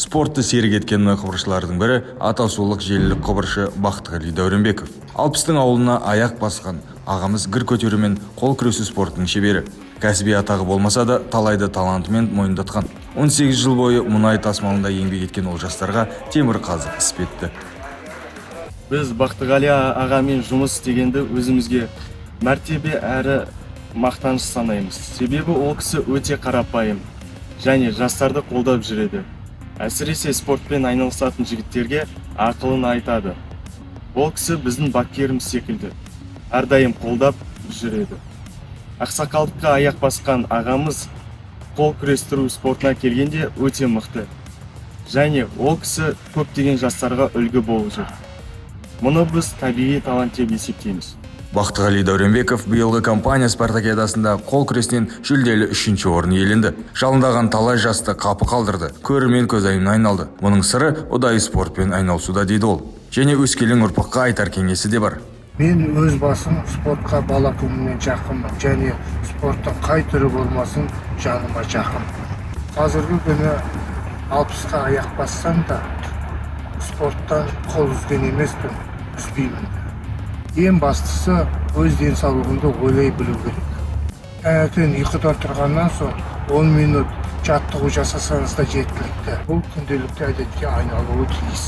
Спортты серік еткен құбыршылардың бірі атасулық желілік құбыршы Бақтығали Дәуренбеков. Алпыстың ауылына аяқ басқан ағамыз гір көтерумен қол күресі спортының шебері. Кәсіби атағы болмаса да талайды талантымен мойындатқан. 18 жыл бойы мұнай тасымалында еңбек еткен ол жастарға темір қазық іспетті. Біз Бақтығали ағамен жұмыс істегенді өзімізге мәртебе әрі мақтаныш санаймыз. Себебі ол кісі өте қарапайым және жастарды қолдап жүреді. Әсіресе спортпен айналысатын жігіттерге ақылын айтады. Ол кісі біздің бапкеріміз секілді, әрдайым қолдап жүреді. Ақсақалдыққа аяқ басқан ағамыз қол күрестіру спортына келгенде өте мықты. Және ол кісі көптеген жастарға үлгі болып жүр. Мұны біз табиғи талант деп есептейміз. Бақтығали Дәуренбеков биылғы компания спартакиадасында қол күрестен жүлделі 3-ші орын иеленді. Жалындаған талай жасты қапы қалдырды, көрермен көзайымына айналды. Мұның сыры ұдайы спортпен айналысуда дейді ол. Және өскелең ұрпаққа айтар кеңесі де бар. Мен өз басым спортқа бала күнімнен жақынмын, және спорттың қай түрі болмасын жаныма жақын. Қазіргі күні 60-қа аяқ бассам да спорттан қол үзген емеспін, үзбеймін. Ең бастысы өз денсаулығымды ойлай білу керек. Таңертең ұйқыдан тұрғаннан соң 10 минут жаттығу жасасаңыз да жеткілікті. Бұл күнделікті әдетке айналуы тиіс.